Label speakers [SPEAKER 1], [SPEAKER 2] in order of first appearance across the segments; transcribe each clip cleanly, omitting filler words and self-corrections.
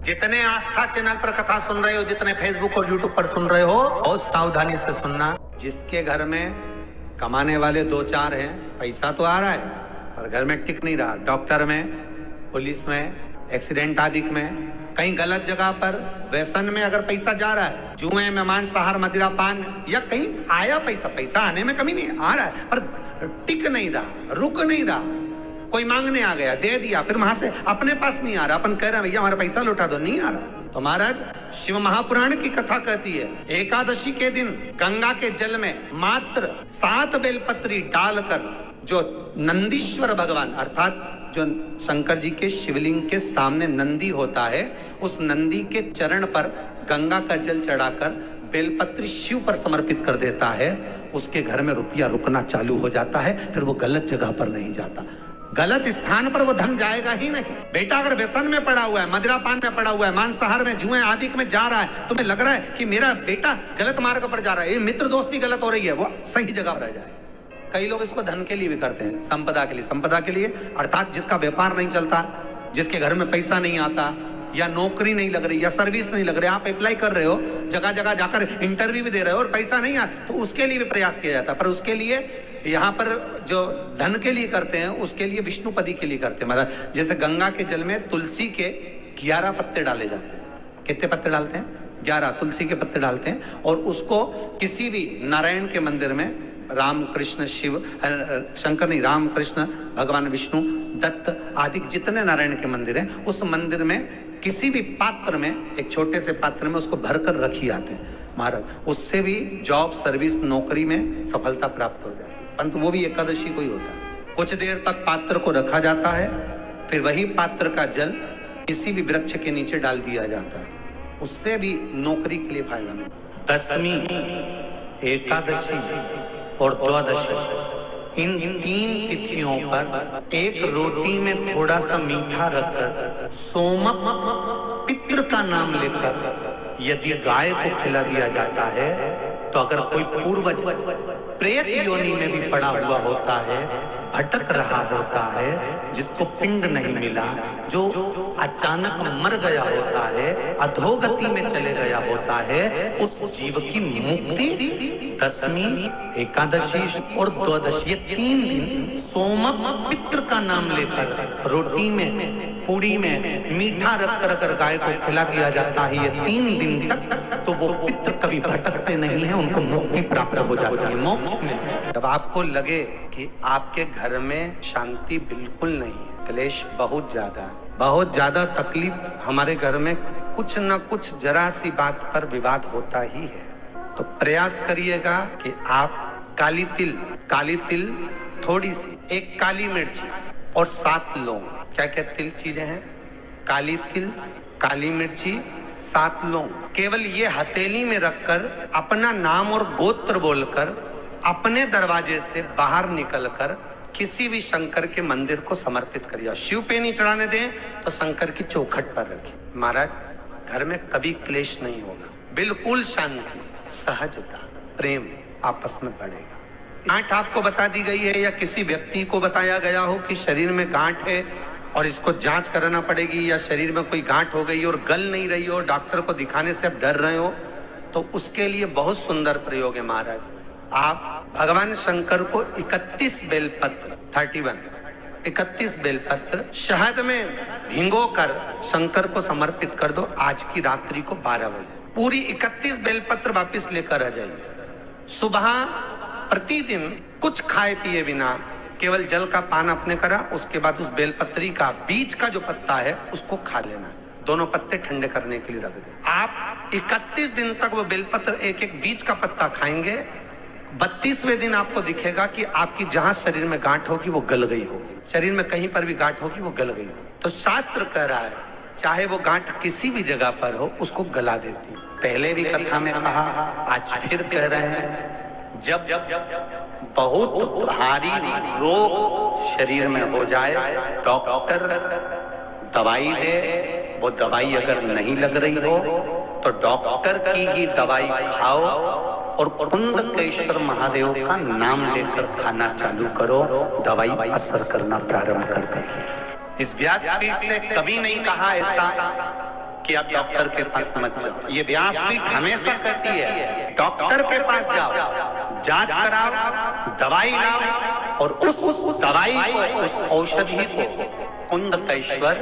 [SPEAKER 1] जितने आस्था चैनल पर कथा सुन रहे हो, जितने फेसबुक और यूट्यूब पर सुन रहे हो, बहुत सावधानी से सुनना। जिसके घर में कमाने वाले 2-4 हैं, पैसा तो आ रहा है पर घर में टिक नहीं रहा, डॉक्टर में, पुलिस में, एक्सीडेंट आदि में, कहीं गलत जगह पर, व्यसन में अगर पैसा जा रहा है, जुए में, मांसाहार, मदिरा पान, या कहीं आया पैसा आने में कमी नहीं, आ रहा है पर टिक नहीं रहा, रुक नहीं रहा, कोई मांगने आ गया, दे दिया, फिर वहां से अपने पास नहीं आ रहा, अपन कह रहे हैं भैया हमारा पैसा लौटा दो, नहीं आ रहा। तो महाराज शिव महापुराण की कथा कहती है, एकादशी के दिन गंगा के जल में मात्र 7 बेलपत्री डालकर जो नंदीश्वर भगवान अर्थात जो शंकर जी के शिवलिंग के सामने नंदी होता है, उस नंदी के चरण पर गंगा का जल चढ़ाकर बेलपत्री शिव पर समर्पित कर देता है, उसके घर में रुपया रुकना चालू हो जाता है, फिर वो गलत जगह पर नहीं जाता, गलत स्थान पर वो धन जाएगा ही नहीं। बेटा अगर व्यसन में पड़ा हुआ है, मदिरा पान में पड़ा हुआ है, मांसाहार में, जुए आदि में जा रहा है, तुम्हें लग रहा है कि मेरा बेटा गलत मार्ग पर जा रहा है, ये मित्र दोस्ती गलत हो रही है, वो सही जगह पर जाए। कई लोग इसको धन के लिए भी करते हैं, संपदा के लिए, संपदा के लिए अर्थात जिसका व्यापार नहीं चलता, जिसके घर में पैसा नहीं आता, या नौकरी नहीं लग रही, या सर्विस नहीं लग रही, आप अप्लाई कर रहे हो, जगह जगह जाकर इंटरव्यू भी दे रहे हो और पैसा नहीं आ, तो उसके लिए भी प्रयास किया जाता है। पर उसके लिए यहाँ पर जो धन के लिए करते हैं, उसके लिए विष्णुपदी के लिए करते हैं। मतलब जैसे गंगा के जल में तुलसी के 11 पत्ते डाले जाते हैं। कितने पत्ते डालते हैं? 11 तुलसी के पत्ते डालते हैं, और उसको किसी भी नारायण के मंदिर में, राम कृष्ण शिव, शंकर नहीं, राम कृष्ण भगवान विष्णु, दत्त आदि जितने नारायण के मंदिर हैं, उस मंदिर में किसी भी पात्र में, एक छोटे से पात्र में उसको भरकर रखी आते हैं महाराज। उससे भी जॉब, सर्विस, नौकरी में सफलता प्राप्त हो जाती है। परंतु वो भी एकादशी को ही होता है। कुछ देर तक पात्र को रखा जाता है, फिर वही पात्र का जल किसी भी वृक्ष के नीचे डाल दिया जाता है, उससे भी नौकरी के लिए फायदा मिलता है। दशमी, एकादशी और द्वादशी, इन 3 तिथियों पर एक रोटी में थोड़ा सा मीठा रखकर सोमक पितृ का नाम लेकर यदि गाय को खिला दिया जाता है, तो अगर कोई पूर्वज प्रेत योनि में भी पड़ा हुआ होता है, भटक रहा होता है, जिसको पिंड नहीं मिला, जो अचानक मर गया होता है, अधोगति में चले गया होता है, उस जीव की मुक्ति दशमी, एकादशी और द्वादशी, ये 3 दिन सोमक पितृ का नाम लेकर रोटी में, पूड़ी में मीठा रख कर गाय को खिला दिया जाता है। ये 3 दिन तक तो वो पितृ कभी भटकते नहीं है, उनको मुक्ति प्राप्त हो जाती है, मोक्ष में। जब आपको लगे कि आपके घर में शांति बिल्कुल नहीं है, क्लेश बहुत ज्यादा तकलीफ, हमारे घर में कुछ न कुछ जरा सी बात पर विवाद होता ही है, तो प्रयास करिएगा कि आप काली तिल थोड़ी सी, 1 काली मिर्ची और 7 लौंग, क्या क्या तिल चीजें हैं, काली तिल, काली मिर्ची, 7 लौंग, केवल ये हथेली में रखकर अपना नाम और गोत्र बोलकर अपने दरवाजे से बाहर निकलकर किसी भी शंकर के मंदिर को समर्पित करिए। शिव पे नहीं चढ़ाने दें तो शंकर की चौखट पर रखिए। महाराज घर में कभी क्लेश नहीं होगा, बिल्कुल शांति, सहजता, प्रेम आपस में बढ़ेगा। गांठ आपको बता दी गई है या किसी व्यक्ति को बताया गया हो कि शरीर में गांठ है और इसको जांच कराना पड़ेगी, या शरीर में कोई गांठ हो गई और गल नहीं रही हो, डॉक्टर को दिखाने से आप डर रहे हो, तो उसके लिए बहुत सुंदर प्रयोग है महाराज। आप भगवान शंकर को 31 बेलपत्र 31 बेलपत्र शहद में भिगोकर शंकर को समर्पित कर दो। आज की रात्रि को 12 बजे पूरी 31 बेलपत्र वापस लेकर आ जाइए। सुबह प्रतिदिन कुछ खाए पिए बिना केवल जल का पान अपने करा, उसके बाद उस बेलपत्री का बीज का जो पत्ता है उसको खा लेना। दोनों पत्ते ठंडे करने के लिए रख दें। आप 31 दिन तक वो बेलपत्र एक एक बीज का पत्ता खाएंगे। 32वें दिन आपको दिखेगा कि आपकी जहां शरीर में गांठ होगी वो गल गई होगी, शरीर में कहीं पर भी गांठ होगी वो गल गई होगी। तो शास्त्र कह रहा है चाहे वो गांठ किसी भी जगह पर हो उसको गला देती है। पहले भी कथा में कहा, आज फिर कह रहे हैं, जब बहुत भारी रोग शरीर में हो जाए, डॉक्टर दवाई दे, वो दवाई अगर नहीं लग रही हो तो डॉक्टर की ही दवाई खाओ और कुंडकेश्वर महादेव का नाम लेकर खाना चालू करो, दवाई असर करना प्रारंभ कर देगी। इस व्यासपीठ से कभी नहीं कहा ऐसा कि आप डॉक्टर के पास मत जाओ। ये व्यासपीठ हमेशा कहती है डॉक्टर के पास जाओ, जांच कराओ, दवाई लाओ और उस दवाई को, उस औषधि को कुंदकेश्वर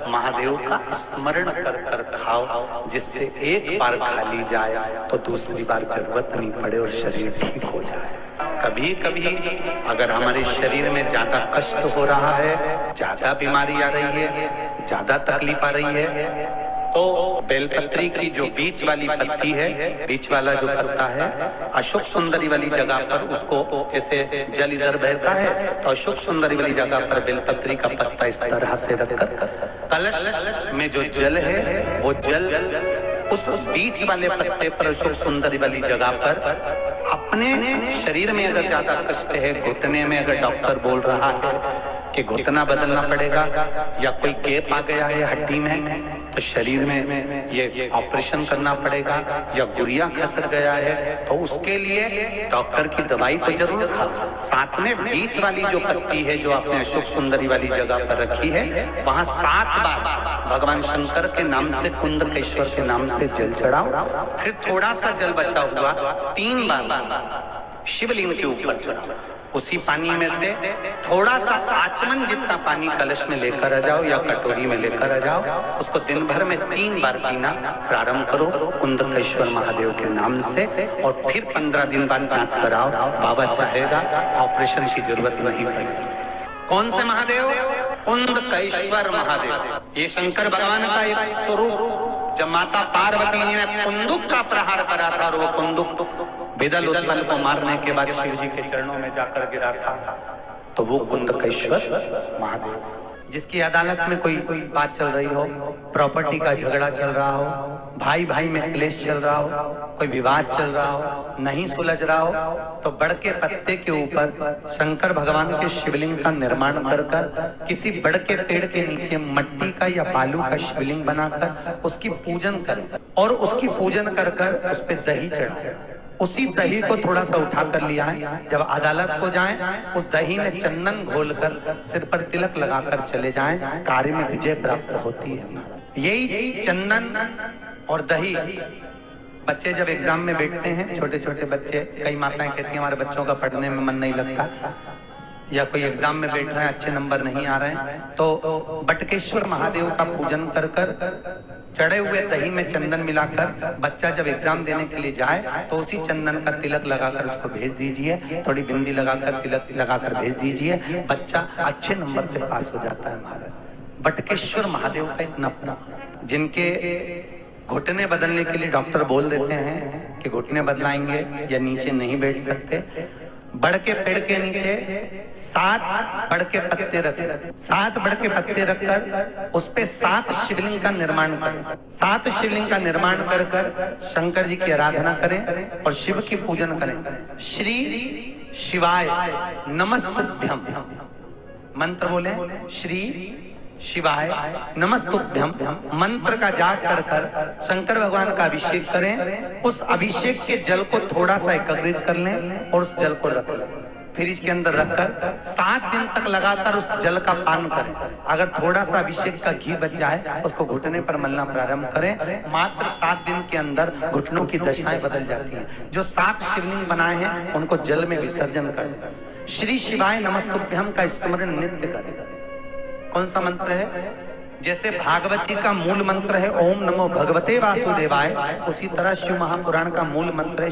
[SPEAKER 1] महादेव का स्मरण कर कर खाओ, जिससे एक बार खा ली जाए तो दूसरी बार जरूरत नहीं पड़े और शरीर ठीक हो जाए। कभी कभी अगर हमारे शरीर में ज्यादा कष्ट हो रहा है, ज्यादा बीमारी आ रही है, ज्यादा तकलीफ आ रही है, तो बेलपत्री की जो बीच वाली पत्ती है, बीच वाला जो पत्ता है, अशोक सुंदरी वाली जगह पर उसको, जैसे जल इधर बहता है तो अशोक सुंदरी वाली जगह पर बेलपत्री का पत्ता इस तरह से रखकर कलश में जो जल है वो जल उस बीच वाले पत्ते पर, अशोक सुंदरी वाली जगह पर अपने शरीर में अगर ज्यादा कष्ट है, घुटने में अगर डॉक्टर बोल रहा है कि घुटना बदलना पड़ेगा या कोई गैप आ गया है हड्डी में तो शरीर में ये ऑपरेशन करना पड़ेगा या गुरिया खसक गया है, तो उसके लिए डॉक्टर की दवाई तो जरूर खाओ। साथ में बीच वाली जो पत्ती है जो आपने अशोक सुंदरी वाली जगह पर रखी है, वहां 7 बार भगवान शंकर के नाम से, कुंदकेश्वर के नाम से जल चढ़ाओ। फिर थोड़ा सा जल बचा हुआ 3 बार शिवलिंग के ऊपर चढ़ाओ। उसी पानी में से थोड़ा सा आचमन जितना पानी कलश में लेकर आ जाओ या कटोरी में लेकर आ जाओ। उसको दिन भर में 3 बार पीना प्रारंभ करो कुंदकेश्वर महादेव के नाम से, और फिर 15 दिन बाद जांच कराओ। बाबा चाहेगा ऑपरेशन की जरूरत नहीं पड़ेगी। कौन से महादेव? कुंदकेश्वर महादेव। ये शंकर भगवान का एक स्वरूप, जब माता पार्वती ने कुंदुक का प्रहार करा था और वो कुंदुक विदल उत्पल को मारने के बाद शिव जी के चरणों में जाकर गिरा था, तो वो कुंदकेश्वर महादेव। जिसकी अदालत में कोई बात चल रही हो, प्रॉपर्टी का झगड़ा चल रहा हो, भाई भाई में क्लेश चल रहा हो, कोई विवाद चल रहा हो, नहीं सुलझ रहा हो, तो बड़ के पत्ते के ऊपर शंकर भगवान के शिवलिंग का निर्माण कर कर किसी बड़ के पेड़ के नीचे मट्टी का या बालू का शिवलिंग बनाकर उसकी पूजन करें और उसकी पूजन कर कर उस पर दही चढ़ाएं। उसी दही को थोड़ा सा उठा कर लिया है, जब अदालत को जाएं उस दही में चंदन घोलकर सिर पर तिलक लगाकर चले जाएं, कार्य में विजय प्राप्त होती है। यही चंदन और दही बच्चे जब एग्जाम में बैठते हैं, छोटे छोटे बच्चे, कई माताएं कहती हैं हमारे बच्चों का पढ़ने में मन नहीं लगता, या कोई एग्जाम में बैठ रहे हैं, अच्छे नंबर नहीं आ रहे हैं, तो बटकेश्वर महादेव का पूजन कर कर चढ़े हुए दही में चंदन मिलाकर बच्चा जब एग्जाम देने के लिए जाए तो उसी चंदन का तिलक लगाकर उसको भेज दीजिए, थोड़ी बिंदी लगाकर तिलक लगाकर भेज दीजिए, बच्चा अच्छे नंबर से पास हो जाता है। महाराज बटकेश्वर महादेव का इतना अपना, जिनके घुटने बदलने के लिए डॉक्टर बोल देते हैं कि घुटने बदलाएंगे या नीचे नहीं बैठ सकते, बड़ के पेड़ के नीचे 7 बड़ के पत्ते रखें, 7 बड़ के पत्ते रखकर उस पे 7 शिवलिंग का निर्माण करें। 7 शिवलिंग का निर्माण कर कर शंकर जी की आराधना करें और शिव की पूजन करें। श्री शिवाय नमस्तुभ्यम मंत्र बोले, श्री शिवाय नमस्तुभ्यम मंत्र का जाप कर कर शंकर भगवान का अभिषेक करें। उस अभिषेक के जल को थोड़ा सा एकत्रित कर लें और उस जल को रख लें, फिर इसके अंदर रखकर 7 दिन तक लगातार उस जल का पान करें। अगर थोड़ा सा अभिषेक का घी बच जाए उसको घुटने पर मलना प्रारंभ करें। मात्र 7 दिन के अंदर घुटनों की दशाएं बदल जाती हैं। जो 7 शिवलिंग बनाए हैं उनको जल में विसर्जन कर दें। श्री शिवाय नमस्तुभ्यम का स्मरण नित्य करें। कौन सा मंत्र है? जैसे भागवती का मूल मंत्र है ओम नमो भगवते वासुदेवाय, उसी तरह शिव महापुराण का मूल मंत्र है